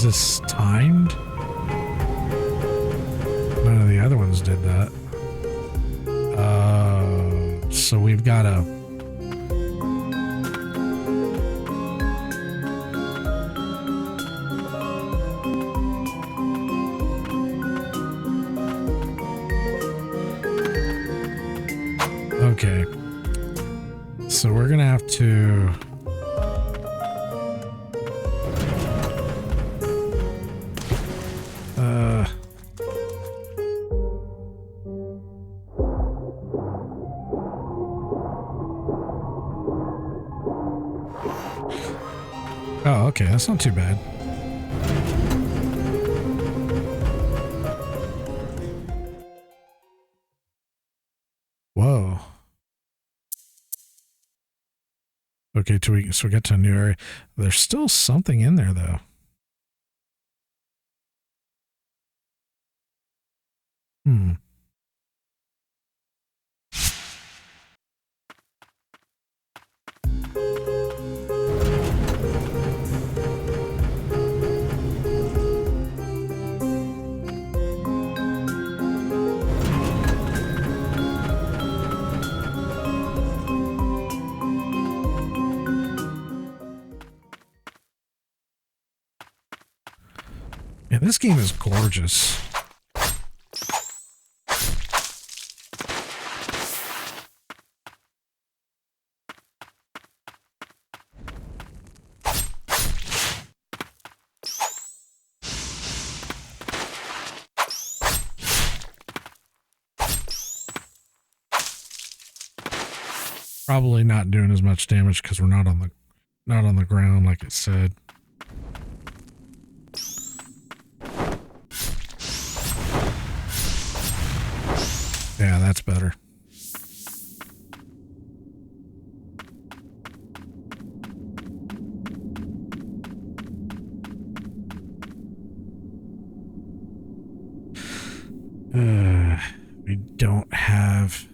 Is this timed? None of the other ones did that. So we've got a... Okay. So we're gonna have to... Oh, okay, that's not too bad. Whoa. Okay, so we get to a new area. There's still something in there, though. Hmm. Yeah, this game is gorgeous. Probably not doing as much damage because we're not on the ground like it said. Yeah, that's better. We don't have...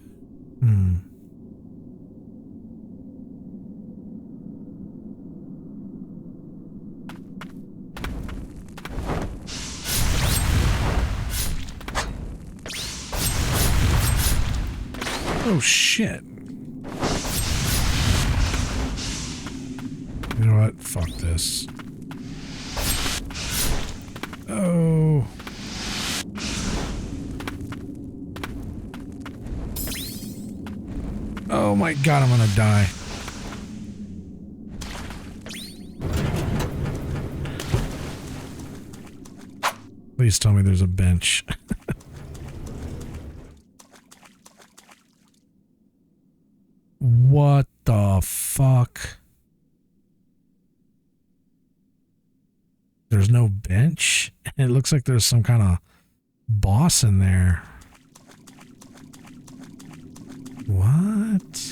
Oh, shit. You know what? Fuck this. Oh. Oh my god, I'm gonna die. Please tell me there's a bench. What the fuck? There's no bench? It looks like there's some kind of boss in there. What?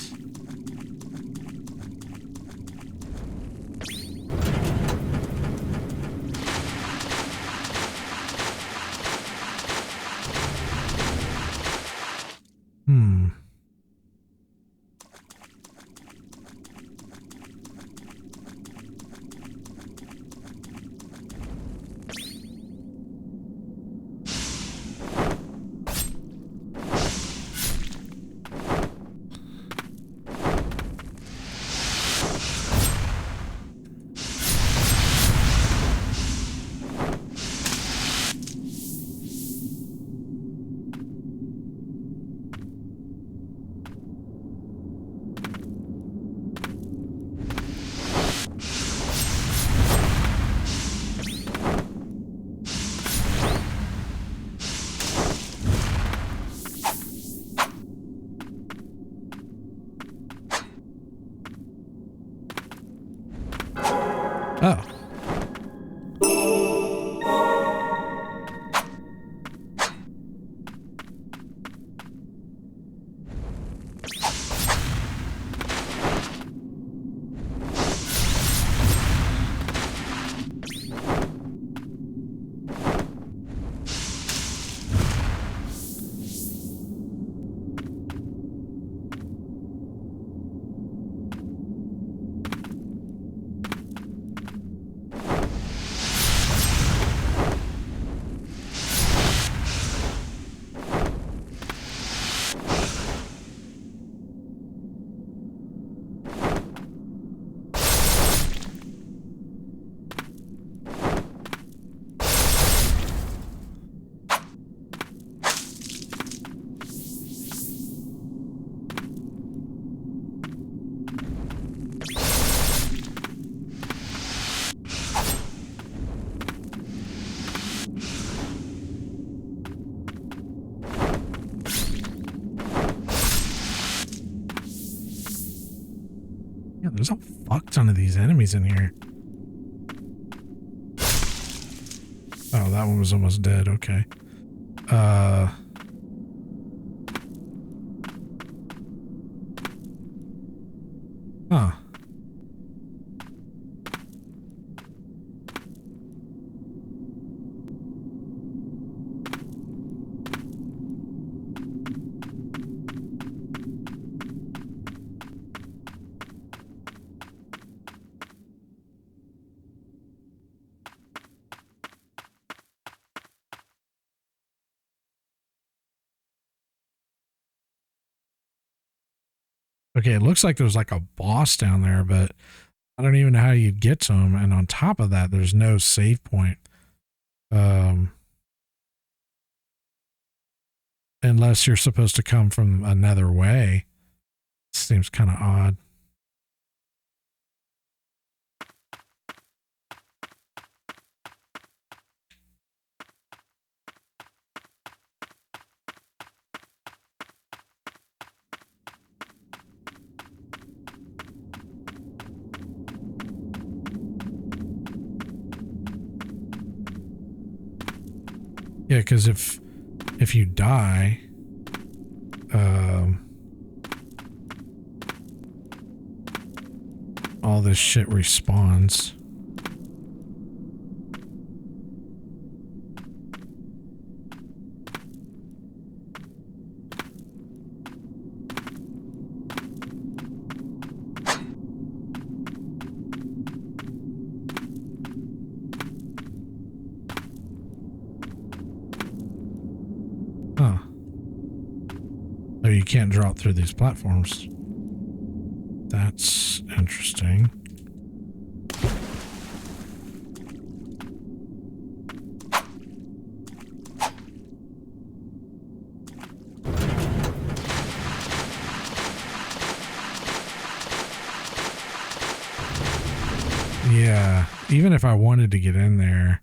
There's a fuck ton of these enemies in here. Oh, that one was almost dead. Okay. Huh. Okay, it looks like there's like a boss down there, but I don't even know how you'd get to him. And on top of that, there's no save point. Unless you're supposed to come from another way. Seems kind of odd. Yeah, because if you die, all this shit respawns. Huh. Oh, you can't drop through these platforms. That's interesting. Yeah, even if I wanted to get in there.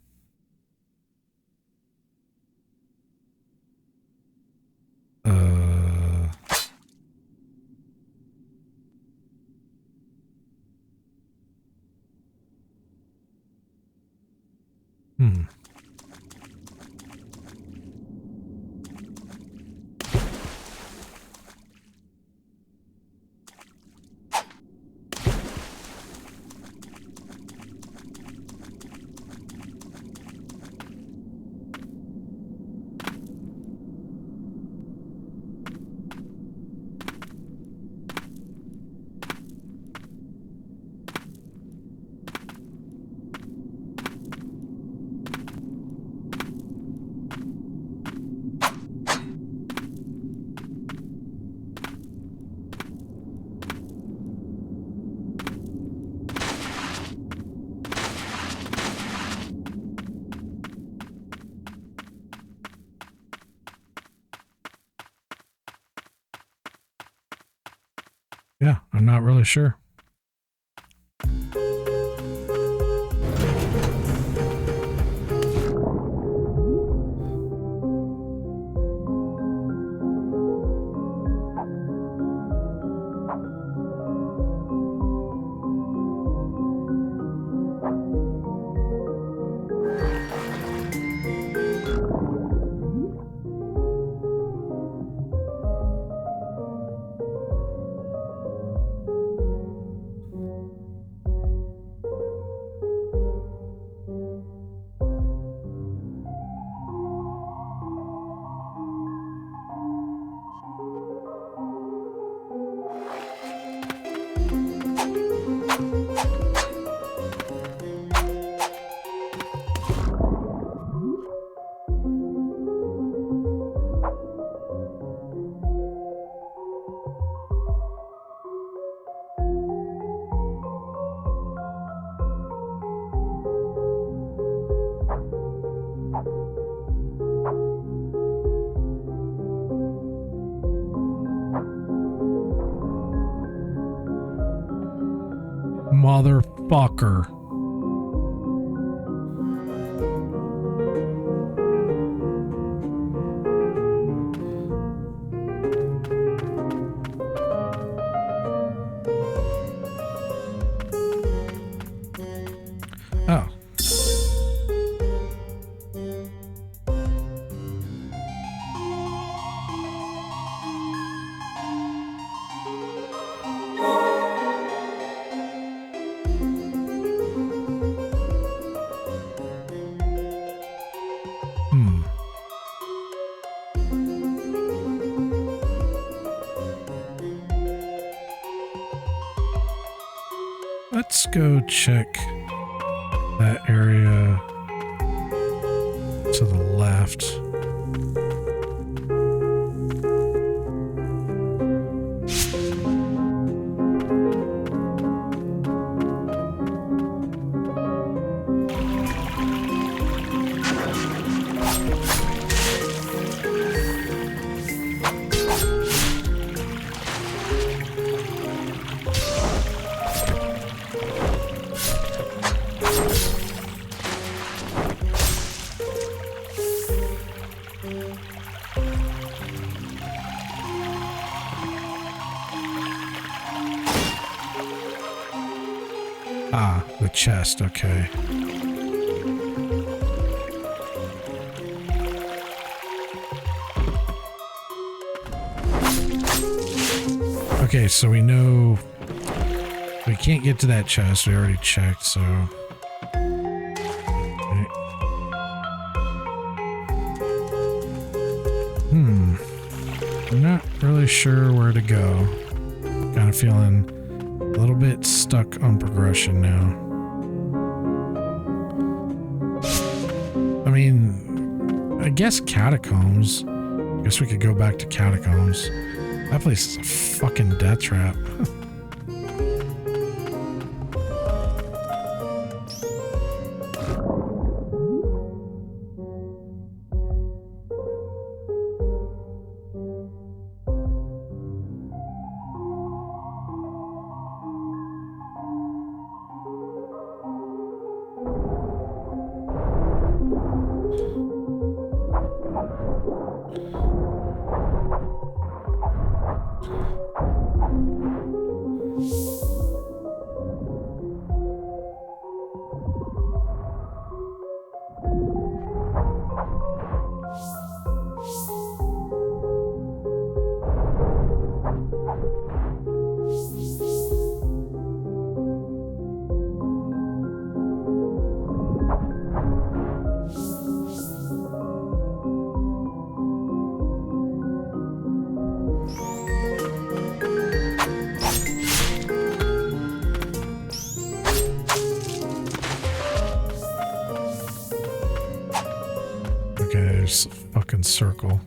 Yeah, I'm not really sure. Motherfucker. go check that area to the left. Ah, the chest, okay. Okay, so we know we can't get to that chest. We already checked, so... Okay. I'm not really sure where to go. Kind of feeling a little bit stuck on progression now. I mean, I guess catacombs. I guess we could go back to catacombs. That place is a fucking death trap. Okay, there's a fucking circle.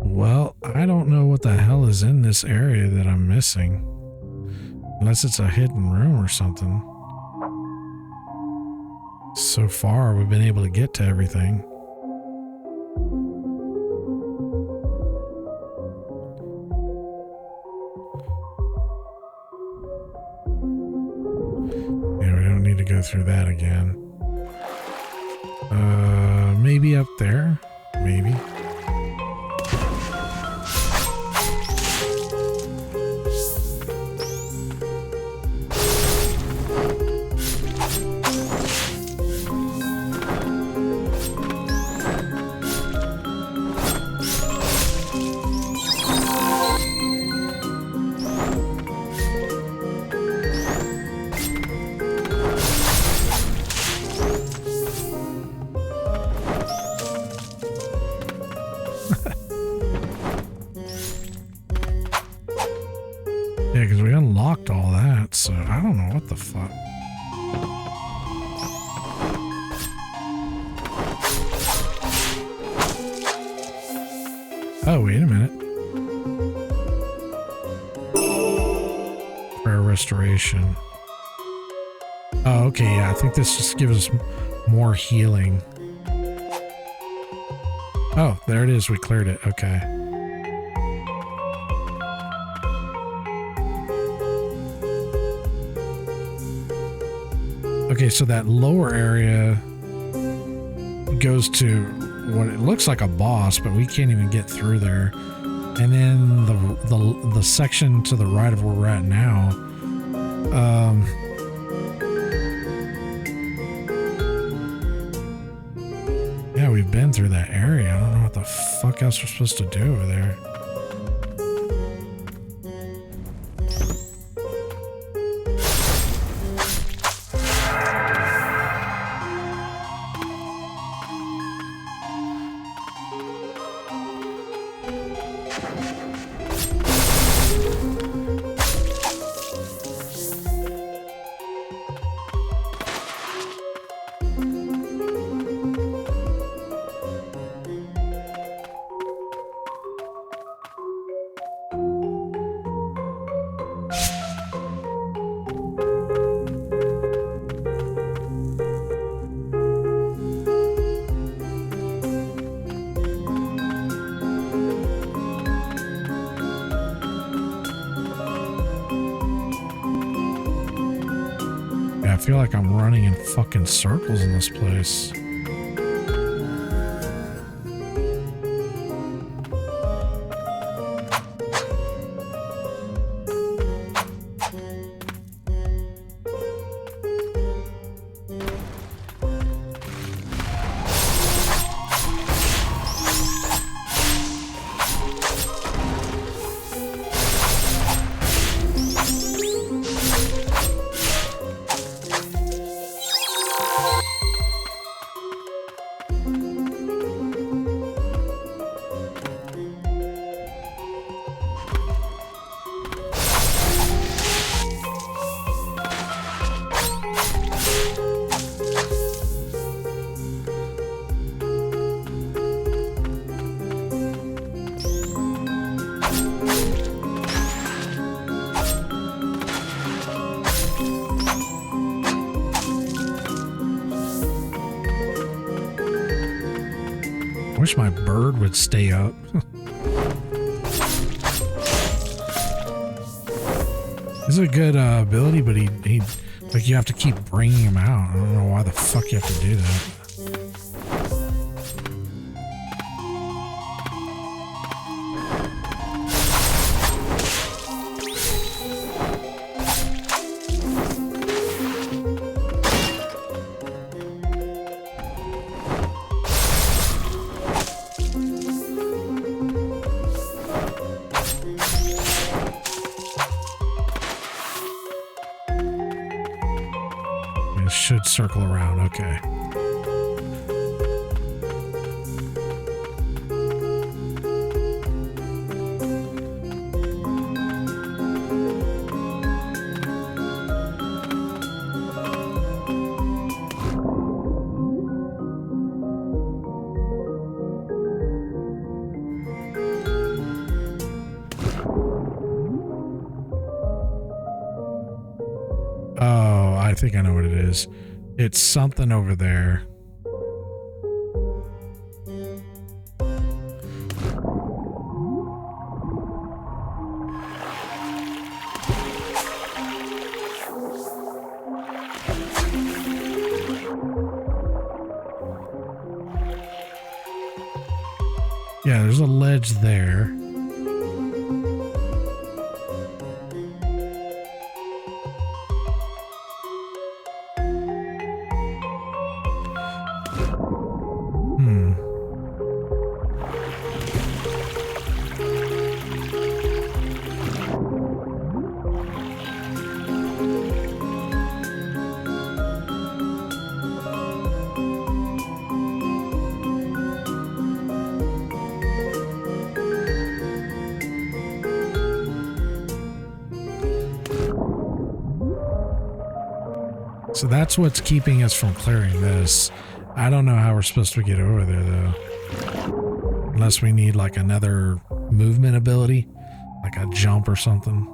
Well, I don't know what the hell is in this area that I'm missing. Unless it's a hidden room or something. So far, we've been able to get to everything. Yeah, we don't need to go through that again. Maybe up there? Maybe. Yeah, because we unlocked all that, so I don't know what the fuck. Oh, wait a minute. restoration. Oh, okay, yeah, I think this just gives us more healing. Oh, there it is. We cleared it. Okay. Okay, so that lower area goes to what it looks like a boss, but we can't even get through there. And then the section to the right of where we're at now, yeah, we've been through that area. I don't know what the fuck else we're supposed to do over there. I feel like I'm running in fucking circles in this place. I wish my bird would stay up. This is a good ability, but he like you have to keep bringing him out. I don't know why the fuck you have to do that. Should circle around, okay. Oh, I think I know what it is. It's something over there. Yeah, there's a ledge there. So that's what's keeping us from clearing this. I don't know how we're supposed to get over there, though. Unless we need, like, another movement ability. Like a jump or something.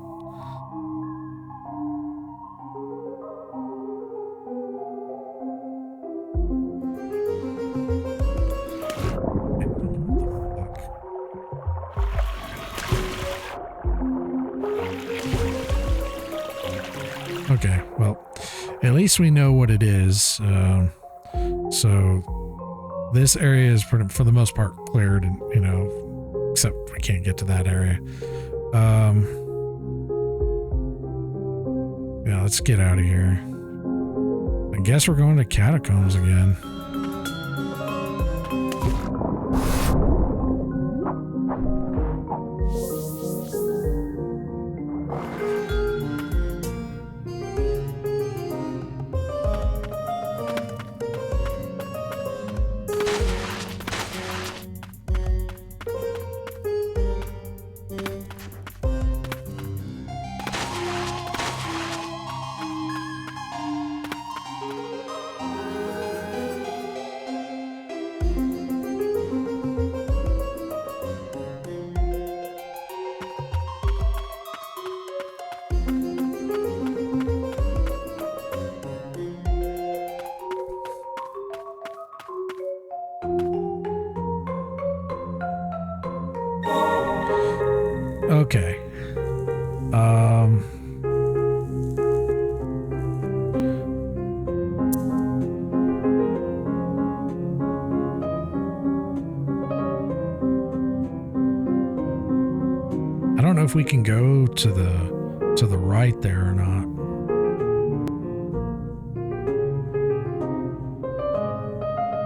least we know what it is. So this area is for the most part cleared, and except we can't get to that area. Yeah, let's get out of here. I guess we're going to catacombs again. Okay. I don't know if we can go to the right there or not.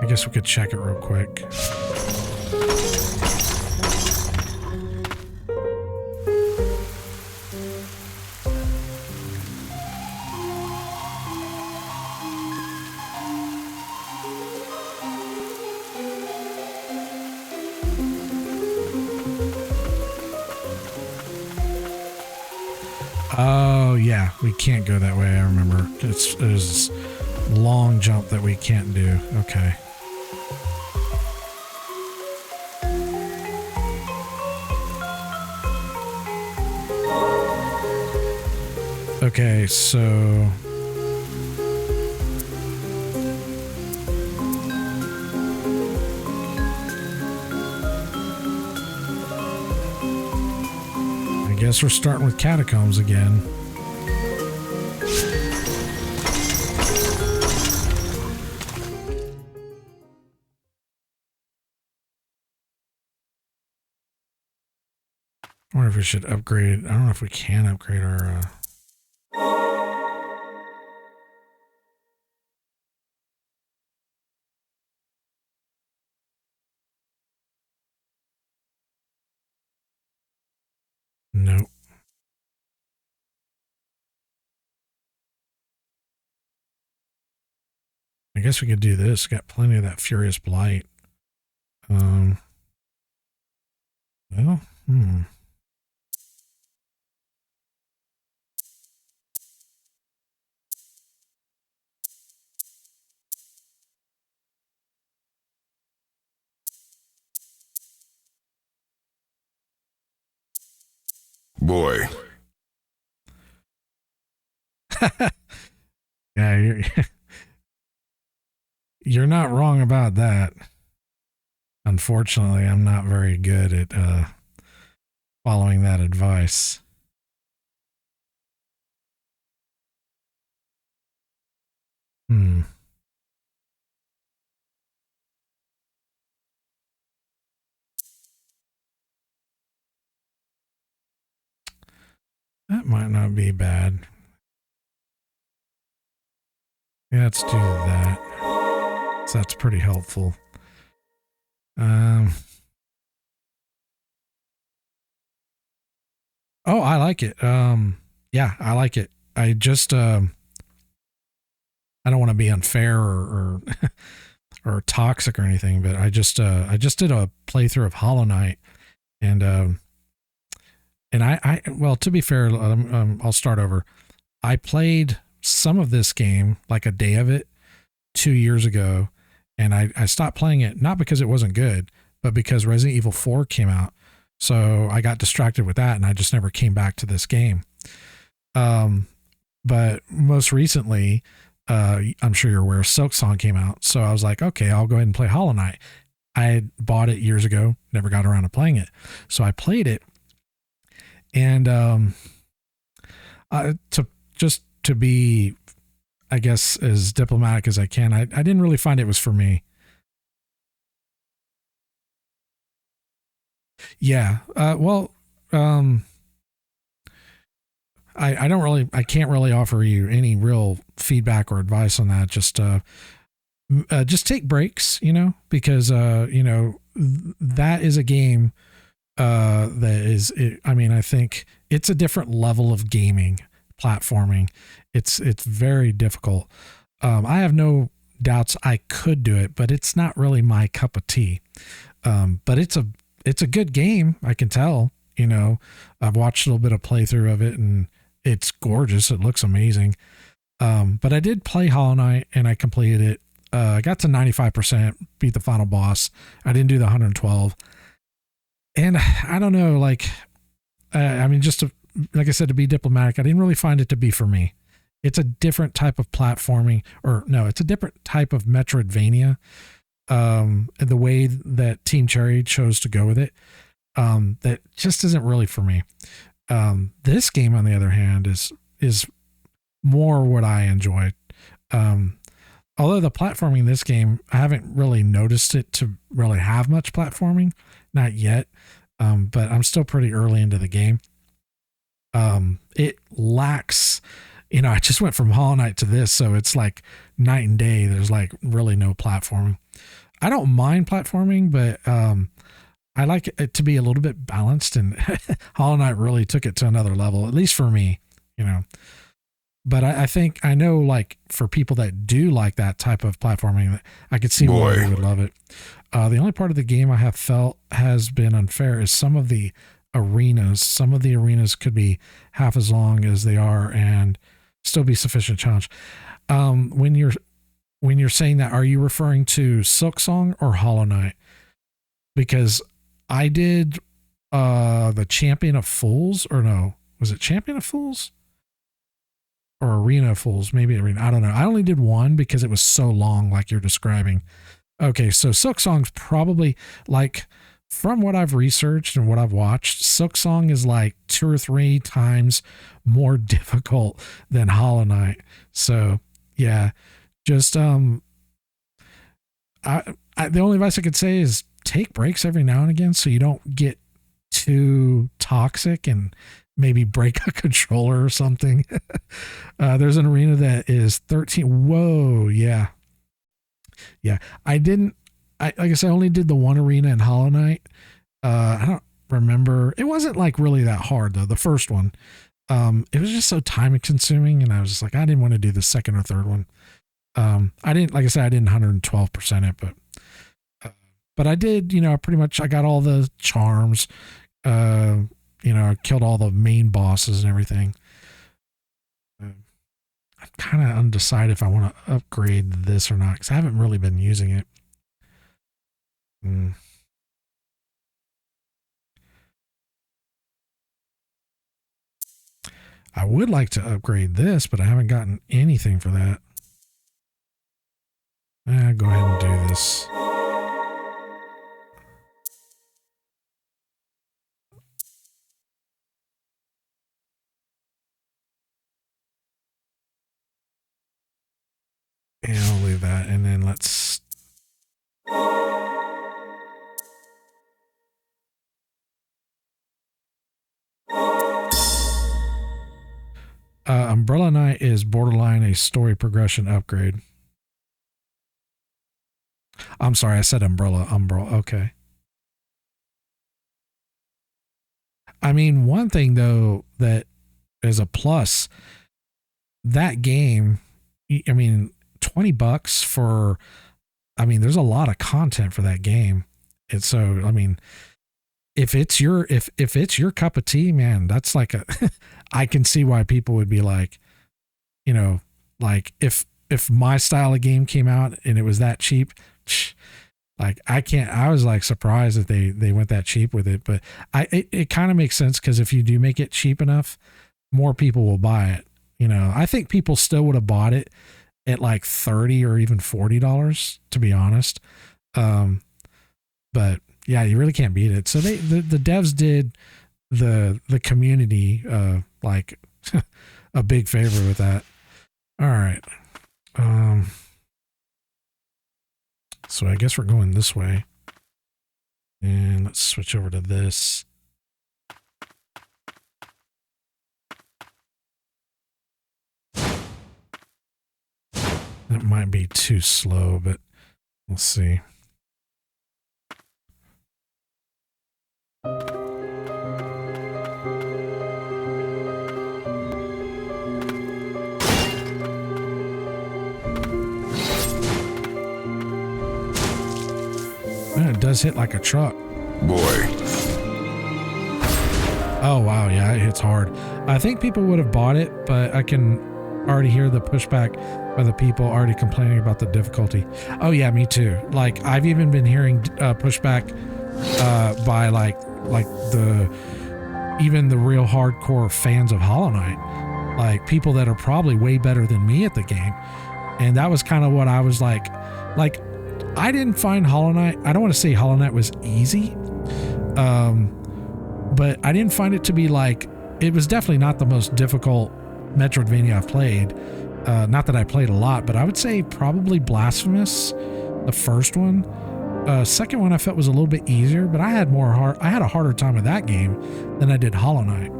I guess we could check it real quick. Oh, yeah, we can't go that way, I remember. There's this long jump that we can't do. Okay. Okay, so... I guess we're starting with catacombs again. I wonder if we should upgrade. I don't know if we can upgrade our... Nope. I guess we could do this. Got plenty of that Furious Blight. Well, Boy. Yeah, you're not wrong about that. Unfortunately, I'm not very good at following that advice. That might not be bad. Yeah, let's do that. So that's pretty helpful. Oh, I like it. Yeah, I like it. I just, I don't want to be unfair or or toxic or anything, but I just did a playthrough of Hollow Knight, and I well, to be fair, I'll start over. I played some of this game, like a day of it, 2 years ago, and I stopped playing it, not because it wasn't good, but because Resident Evil 4 came out. So I got distracted with that, and I just never came back to this game. But most recently, I'm sure you're aware, Silksong came out. So I was like, okay, I'll go ahead and play Hollow Knight. I had bought it years ago, never got around to playing it. So I played it, and to be I guess, as diplomatic as I can. I didn't really find it was for me. Yeah. Well, um, I don't really, I can't really offer you any real feedback or advice on that. Just take breaks, because, that is a game, that is, I mean, I think it's a different level of gaming, platforming. It's very difficult. I have no doubts I could do it, but it's not really my cup of tea. But it's a good game. I can tell, I've watched a little bit of playthrough of it and it's gorgeous. It looks amazing. But I did play Hollow Knight and I completed it. I got to 95%, beat the final boss. I didn't do the 112. And I don't know, like, I mean, like I said, to be diplomatic, I didn't really find it to be for me. It's a different type of platforming, or no, it's a different type of Metroidvania. The way that Team Cherry chose to go with it, that just isn't really for me. This game, on the other hand, is more what I enjoy. Although the platforming in this game, I haven't really noticed it to really have much platforming, not yet. But I'm still pretty early into the game. It lacks, I just went from Hollow Knight to this, so it's like night and day. There's like really no platforming. I don't mind platforming, but I like it to be a little bit balanced, and Hollow Knight really took it to another level, at least for me, But I think I know, like, for people that do like that type of platforming, I could see why they would love it. The only part of the game I have felt has been unfair is some of the arenas. Some of the arenas could be half as long as they are and still be sufficient challenge. When you're saying that, are you referring to Silksong or Hollow Knight? Because I did the Champion of Fools, or no, was it Champion of Fools? Or Arena of Fools, maybe Arena. I don't know. I only did one because it was so long, like you're describing. Okay, so Silksong's probably, like, from what I've researched and what I've watched, Silksong is like 2 or 3 times more difficult than Hollow Knight. So yeah, just the only advice I could say is take breaks every now and again so you don't get too toxic and maybe break a controller or something. There's an arena that is 13. Whoa. Yeah. Yeah. Like I said, I only did the one arena in Hollow Knight. I don't remember. It wasn't like really that hard though. The first one, it was just so time consuming. And I was just like, I didn't want to do the second or third one. I didn't, like I said, I didn't 112% it, but I did, pretty much, I got all the charms, I killed all the main bosses and everything. I'm kind of undecided if I want to upgrade this or not, because I haven't really been using it. I would like to upgrade this, but I haven't gotten anything for that. Go ahead and do this. And I'll leave that, and then let's... Umbrella Knight is borderline a story progression upgrade. I'm sorry, I said Umbrella. Okay. I mean, one thing though that is a plus, that game, I mean, $20 for, I mean, there's a lot of content for that game. And so, I mean, if it's your cup of tea, man, that's like I can see why people would be like, like if my style of game came out and it was that cheap, like I was like surprised that they went that cheap with it, but it kind of makes sense, because if you do make it cheap enough, more people will buy it. I think people still would have bought it at like $30 or even $40, to be honest. But yeah, you really can't beat it. So the devs did the community like a big favor with that. All right. So I guess we're going this way. And let's switch over to this. That might be too slow, but we'll see. It does hit like a truck. Boy. Oh, wow. Yeah, it hits hard. I think people would have bought it, but I can already hear the pushback by the people already complaining about the difficulty. Oh, yeah, me too. Like, I've even been hearing pushback by like even the real hardcore fans of Hollow Knight. Like, people that are probably way better than me at the game. And that was kind of what I was like, I didn't find Hollow Knight, I don't want to say Hollow Knight was easy, but I didn't find it to be like, it was definitely not the most difficult Metroidvania I've played. Not that I played a lot, but I would say probably Blasphemous, the first one. Second one I felt was a little bit easier, but I had a harder time with that game than I did Hollow Knight.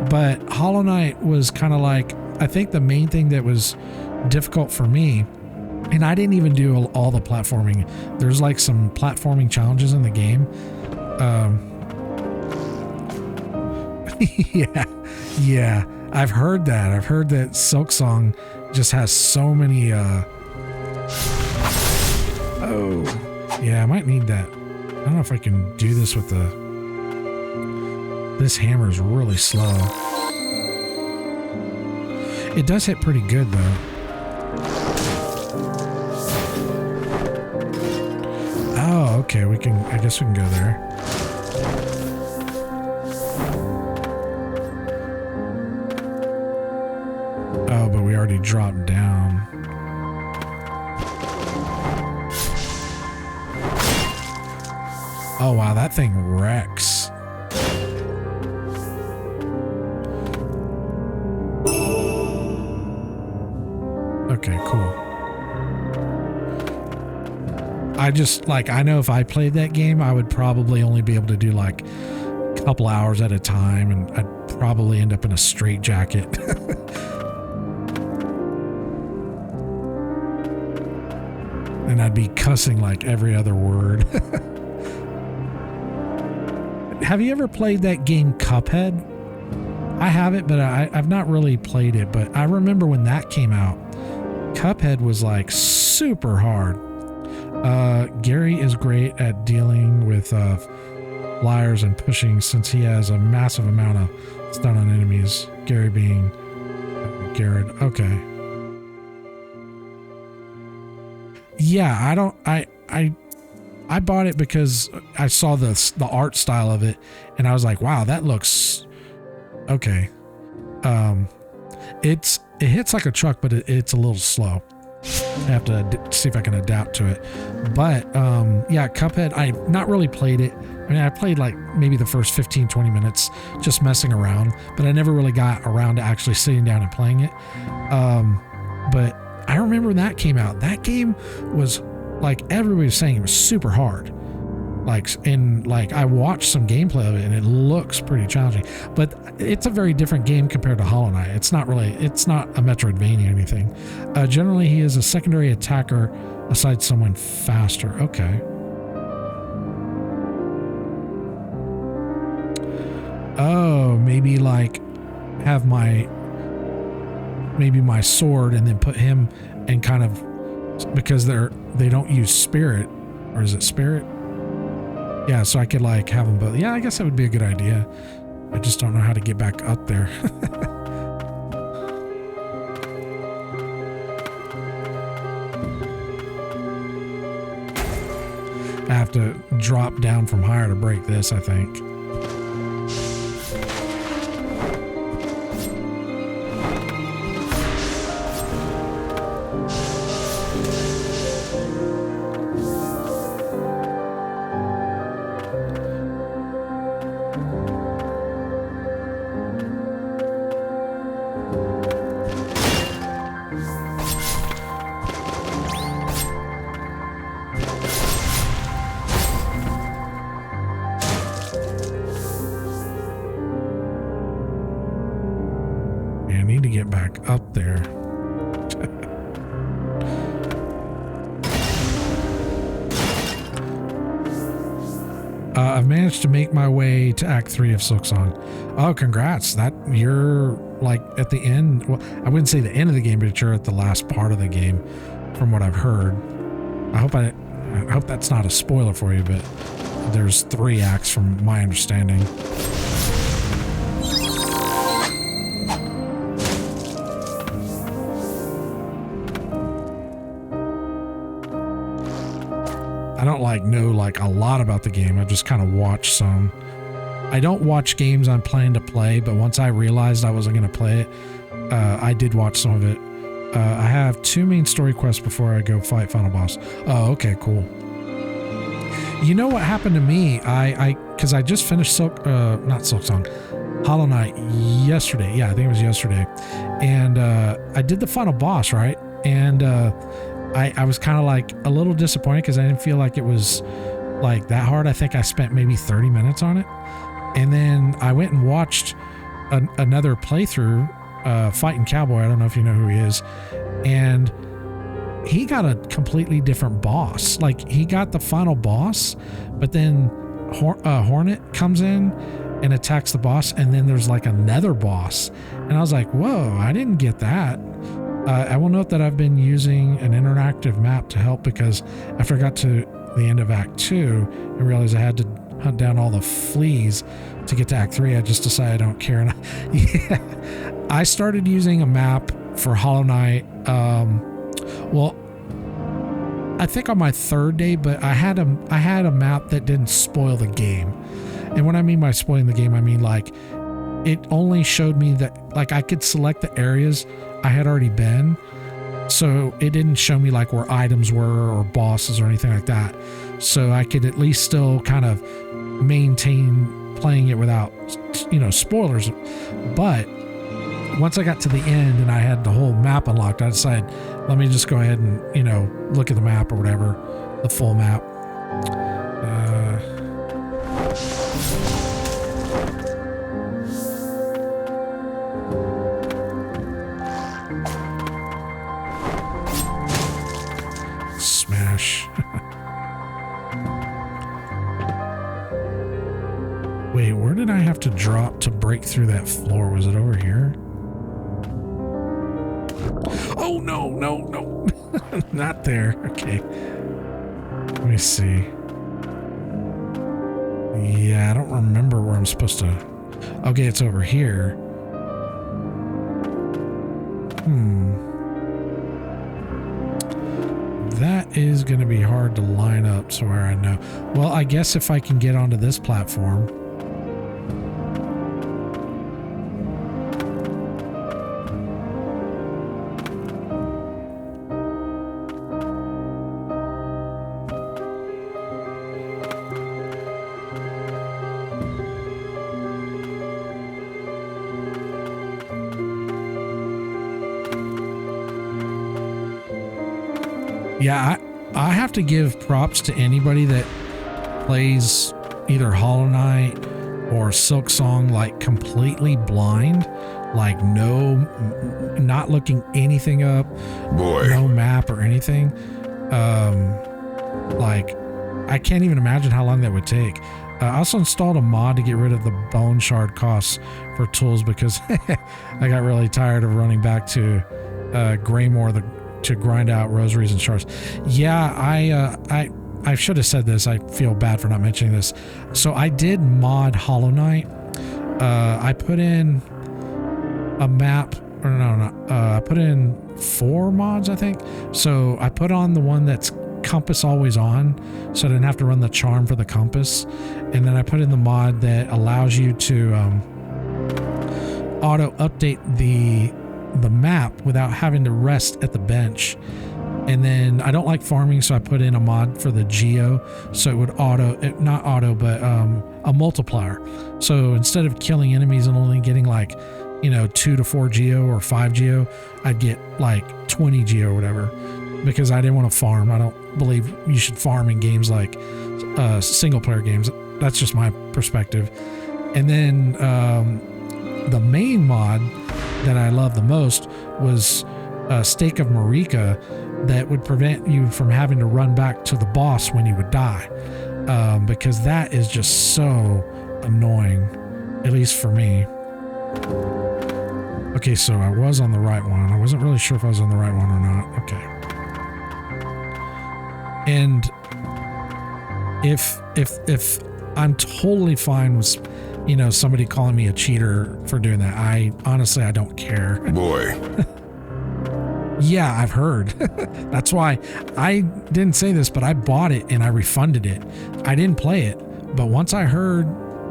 But Hollow Knight was kind of like, I think the main thing that was difficult for me, and I didn't even do all the platforming. There's like some platforming challenges in the game. Yeah, I've heard that. I've heard that Silk Song just has so many, oh, yeah, I might need that. I don't know if I can do this with this hammer is really slow. It does hit pretty good though. Oh, okay, I guess we can go there. Oh, but we already dropped down. Oh, wow, that thing wrecks. Okay, cool. I know if I played that game, I would probably only be able to do like a couple hours at a time, and I'd probably end up in a straitjacket. And I'd be cussing like every other word. Have you ever played that game Cuphead? I have it, but I've not really played it, but I remember when that came out, Cuphead was like super hard. Gary is great at dealing with liars and pushing since he has a massive amount of stun on enemies. Gary being Garrett. Okay. Yeah, I bought it because I saw the art style of it, and I was like, wow, that looks okay. It hits like a truck, but it's a little slow. I have to see if I can adapt to it. But yeah, Cuphead, I not really played it. I mean, I played like maybe the first 15-20 minutes just messing around, but I never really got around to actually sitting down and playing it. But I remember when that came out, that game was like, everybody was saying it was super hard. I watched some gameplay of it and it looks pretty challenging, but it's a very different game compared to Hollow Knight. It's not a Metroidvania or anything. Generally, he is a secondary attacker aside someone faster. Okay. Oh, maybe like have my sword and then put him and kind of, because they don't use spirit, or is it spirit? Yeah, so I could like have them both. Yeah, I guess that would be a good idea. I just don't know how to get back up there. I have to drop down from higher to break this, I think. I've managed to make my way to Act 3 of Silksong. Oh, congrats. That you're like at the end. Well, I wouldn't say the end of the game, but you're at the last part of the game from what I've heard. I hope that's not a spoiler for you, but there's 3 acts from my understanding. I don't know a lot about the game. I just kind of watch some. I don't watch games I'm planning to play, but once I realized I wasn't going to play it, I did watch some of it. I have 2 main story quests before I go fight final boss. Oh, okay, cool. You know what happened to me? Because I just finished Hollow Knight yesterday. Yeah, I think it was yesterday. And I did the final boss, right? And I was kind of like a little disappointed because I didn't feel like it was like that hard. I think I spent maybe 30 minutes on it. And then I went and watched another playthrough, Fighting Cowboy. I don't know if you know who he is. And he got a completely different boss. Like, he got the final boss, but then Hornet comes in and attacks the boss, and then there's like another boss. And I was like, whoa, I didn't get that. I will note that I've been using an interactive map to help because after I got to the end of Act 2 and realized I had to hunt down all the fleas to get to Act 3, I just decided I don't care. And I started using a map for Hollow Knight. Well, I think on my 3rd day, but I had a map that didn't spoil the game. And what I mean by spoiling the game, I mean like it only showed me that like I could select the areas I had already been, so it didn't show me like where items were or bosses or anything like that, so I could at least still kind of maintain playing it without, you know, spoilers. But once I got to the end and I had the whole map unlocked, I decided, let me just go ahead and, you know, look at the map or whatever, the full map. Smash. Wait, where did I have to drop to break through that floor? Was it over here? Oh, no. Not there. Okay. Let me see. Yeah, I don't remember where I'm supposed to... Okay, it's over here. That is going to be hard to line up so where I know. Well, I guess if I can get onto this platform... Yeah, I have to give props to anybody that plays either Hollow Knight or Silksong like completely blind, like not looking anything up, no map or anything. Like I can't even imagine how long that would take. I also installed a mod to get rid of the bone shard costs for tools because I got really tired of running back to Greymore to grind out rosaries and shards. Yeah, I should have said this. I feel bad for not mentioning this. So I did mod Hollow Knight. I put in a map, or I put in 4 mods, I think. So I put on the one that's compass always on, so I didn't have to run the charm for the compass. And then I put in the mod that allows you to auto update the map without having to rest at the bench. And then I don't like farming, so I put in a mod for the geo, so it would a multiplier. So instead of killing enemies and only getting like, 2 to 4 geo or 5 geo, I'd get like 20 geo or whatever, because I didn't want to farm. I don't believe you should farm in games like single player games. That's just my perspective. And then the main mod that I love the most was Stake of Marika, that would prevent you from having to run back to the boss when you would die. because that is just so annoying, at least for me. Okay, so I was on the right one. I wasn't really sure if I was on the right one or not. Okay. And if I'm totally fine with, you know, somebody calling me a cheater for doing that, I honestly, I don't care. Boy. Yeah, I've heard. That's why I didn't say this, but I bought it and I refunded it. I didn't play it, but once I heard,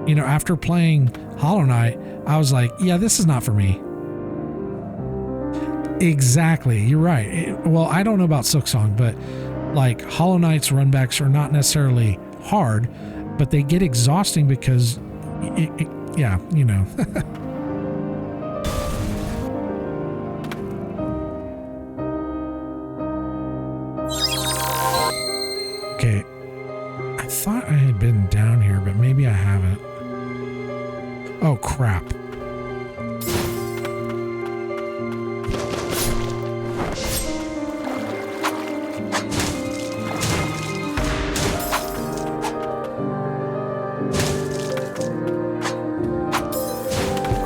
you know, after playing Hollow Knight, I was like, yeah, this is not for me. Exactly. You're right. Well, I don't know about Silksong, but like Hollow Knight's runbacks are not necessarily hard, but they get exhausting because yeah, you know. Okay. I thought I had been down here, but maybe I haven't. Oh, crap.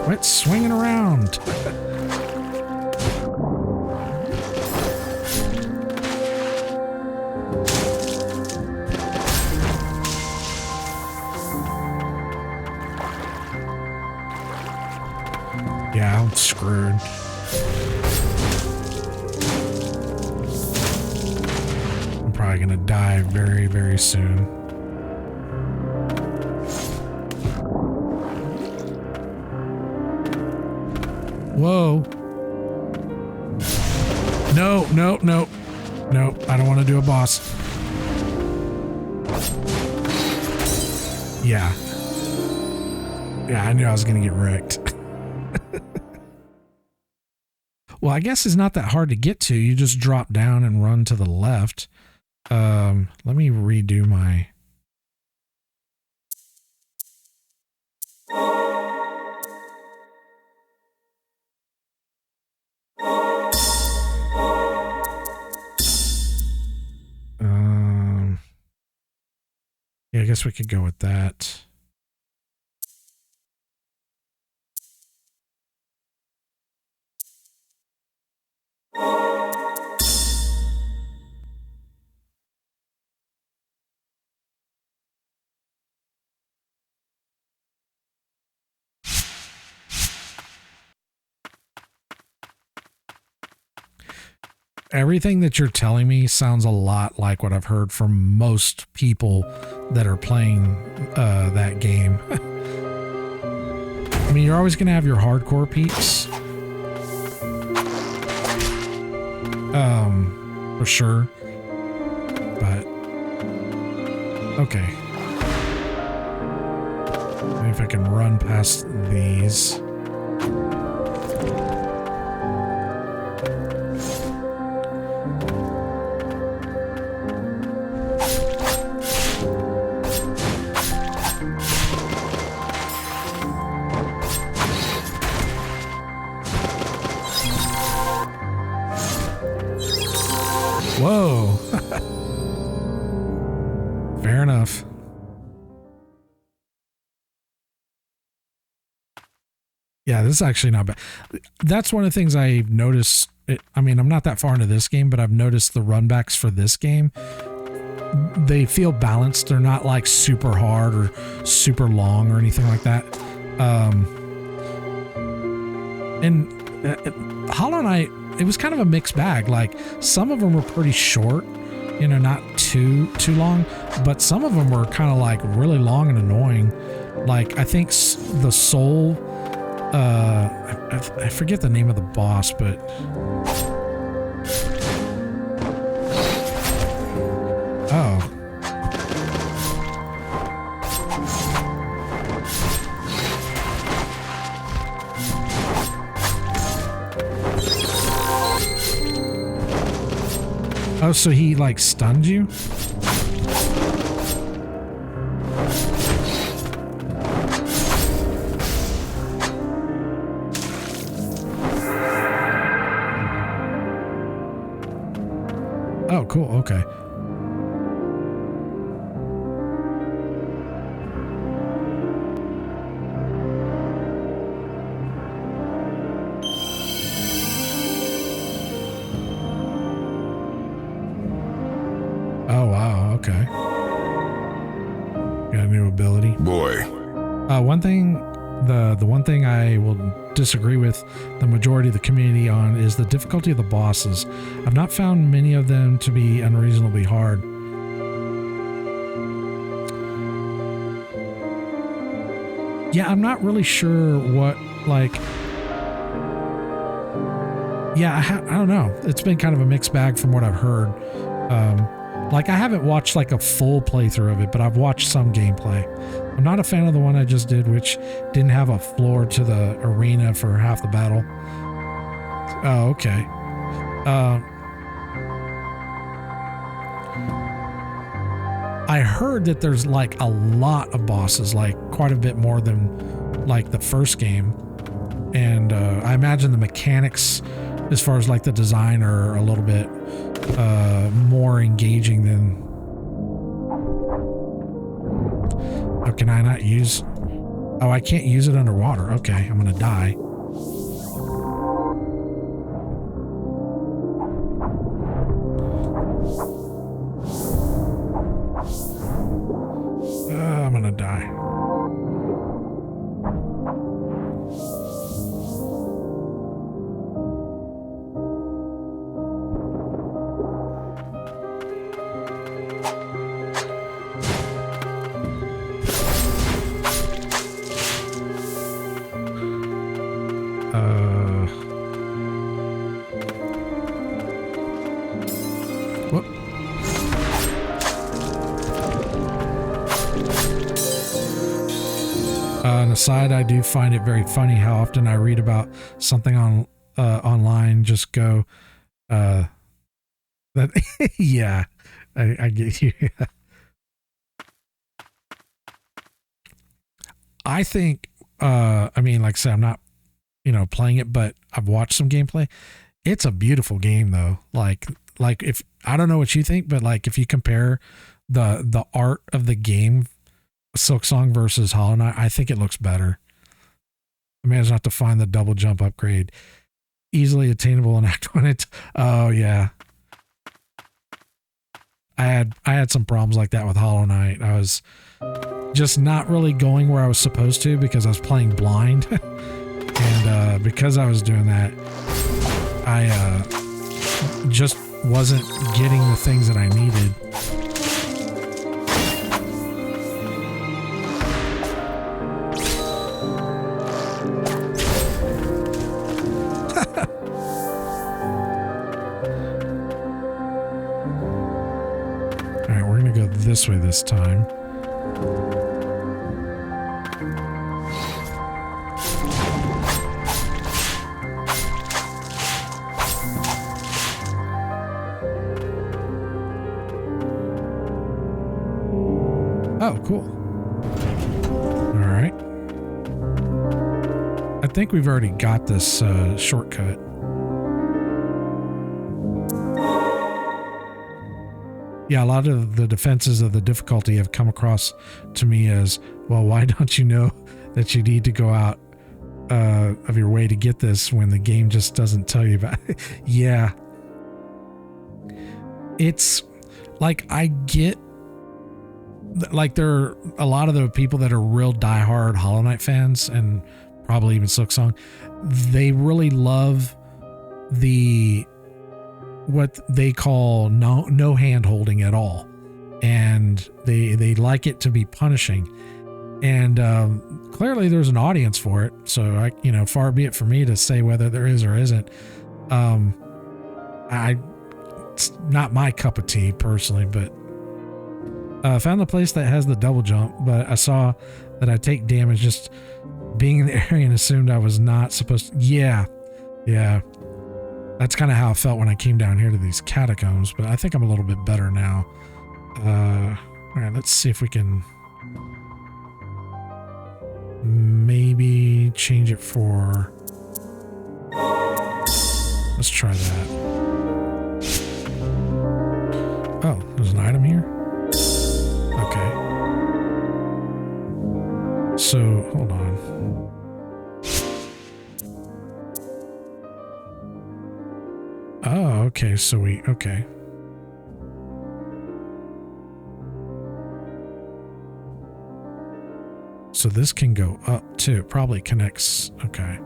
Quit swinging around. Yeah, I'm screwed. I'm probably gonna die very, very soon. Whoa. No, no, no. No, I don't want to do a boss. Yeah. Yeah, I knew I was going to get wrecked. Well, I guess it's not that hard to get to. You just drop down and run to the left. Let me redo my... Yeah, I guess we could go with that. Everything that you're telling me sounds a lot like what I've heard from most people that are playing that game. I mean, you're always going to have your hardcore peeps. For sure. But, okay. Maybe if I can run past these. Whoa. Fair enough. Yeah, this is actually not bad. That's one of the things I've noticed. I mean, I'm not that far into this game, but I've noticed the runbacks for this game. They feel balanced. They're not like super hard or super long or anything like that. And Hollow Knight, it was kind of a mixed bag. Like some of them were pretty short, you know, not too long, but some of them were kind of like really long and annoying. Like I think the Soul, I forget the name of the boss, but oh. Oh, so he like stunned you? Oh, cool. Okay. wow. Okay. Got a new ability. Boy. One thing, the one thing I will disagree with the majority of the community on is the difficulty of the bosses. I've not found many of them to be unreasonably hard. Yeah, I'm not really sure what, like... Yeah, I don't know. It's been kind of a mixed bag from what I've heard. Like, I haven't watched, like, a full playthrough of it, but I've watched some gameplay. I'm not a fan of the one I just did, which didn't have a floor to the arena for half the battle. Oh, okay. I heard that there's, like, a lot of bosses, like, quite a bit more than, like, the first game. And I imagine the mechanics, as far as, like, the design, are a little bit more engaging than... Oh, can I not use... Oh, I can't use it underwater. Okay, I'm gonna die. I'm gonna die. Whoop. On the side, I do find it very funny how often I read about something on online, just go, that yeah, I get you. I think, I mean, like I said, I'm not, playing it, but I've watched some gameplay. It's a beautiful game though. Like if, I don't know what you think, but like if you compare the art of the game, Silksong versus Hollow Knight, I think it looks better. I managed not to find the double jump upgrade. Easily attainable in Act 1. Oh yeah. I had some problems like that with Hollow Knight. I was just not really going where I was supposed to because I was playing blind. And because I was doing that, I just wasn't getting the things that I needed. Alright, we're gonna go this way this time. Oh, cool. All right. I think we've already got this shortcut. Yeah, a lot of the defenses of the difficulty have come across to me as, well, why don't you know that you need to go out of your way to get this when the game just doesn't tell you about it? Yeah. It's like, I get, like, there are a lot of the people that are real diehard Hollow Knight fans, and probably even Silksong, they really love what they call no hand holding at all, and they like it to be punishing, and clearly there's an audience for it. So far be it for me to say whether there is or isn't. It's not my cup of tea personally, but found the place that has the double jump, but I saw that I take damage just being in the area and assumed I was not supposed to. Yeah. That's kind of how I felt when I came down here to these catacombs, but I think I'm a little bit better now. All right, let's see if we can maybe change it for... Let's try that. Oh, there's an item here? Okay. So, hold on. Oh, okay, so okay. So this can go up too. It probably connects. Okay.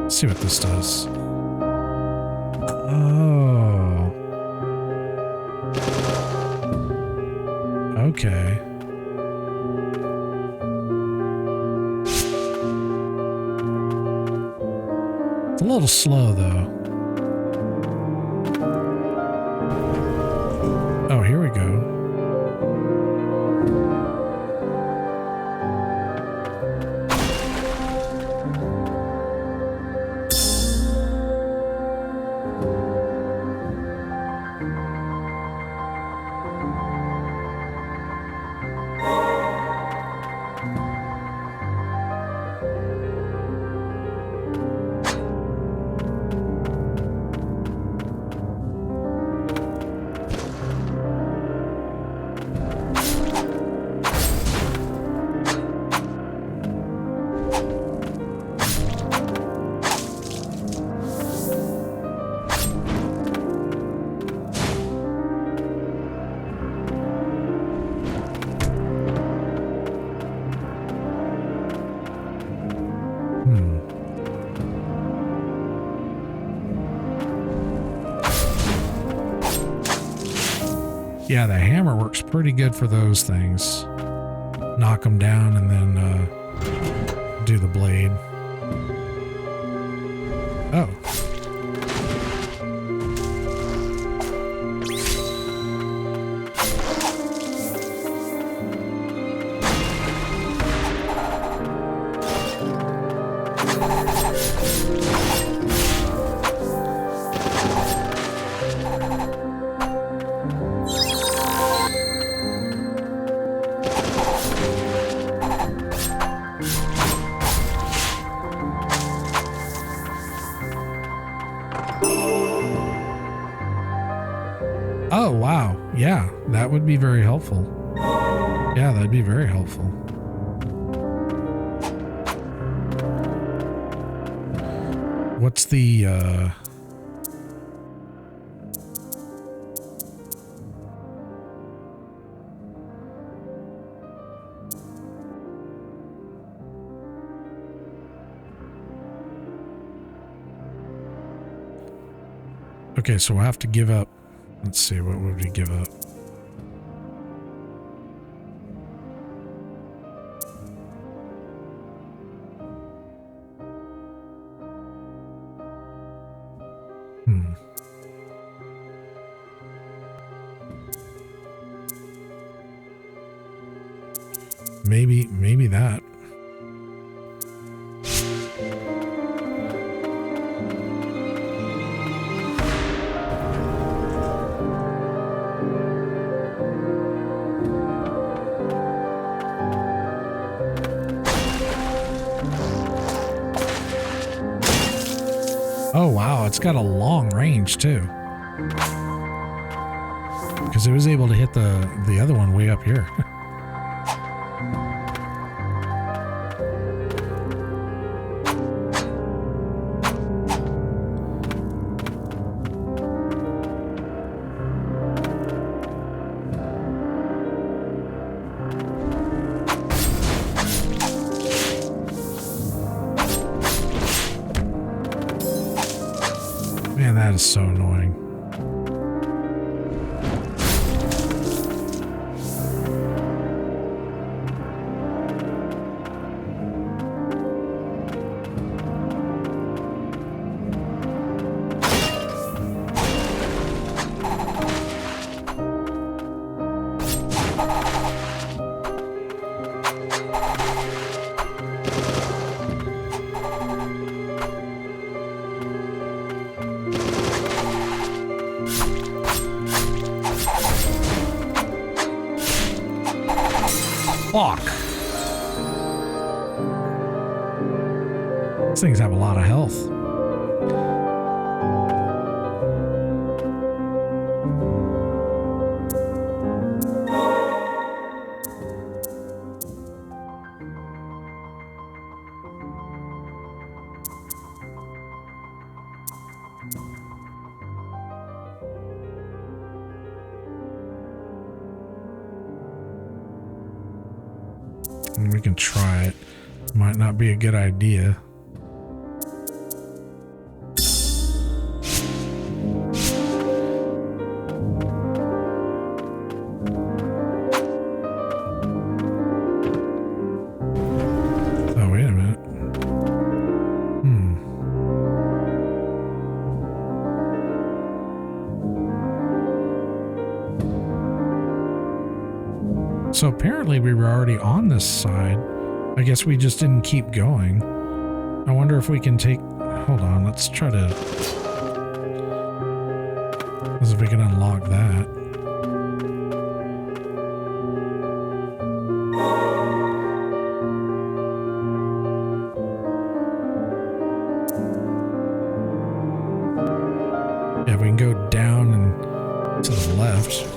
Let's see what this does. Oh. Okay. It's a little slow though. Oh, here we go. Yeah, the hammer works pretty good for those things. Knock them down and then do the blade. Oh. Oh, wow. Yeah, that would be very helpful. Yeah, that'd be very helpful. What's the, Okay, so we'll have to give up. Let's see, what would we give up? Maybe that. Oh, wow, it's got a long range too. Because it was able to hit the other one way up here. Man, that is so annoying. Fuck. These things have a lot of health. We can try it. Might not be a good idea. Oh, wait a minute. So apparently we were already on this side. I guess we just didn't keep going. I wonder if we can take... Hold on, let's try to... Let's see if we can unlock that. Yeah, we can go down and to the left.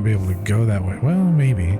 Be able to go that way. Well, maybe.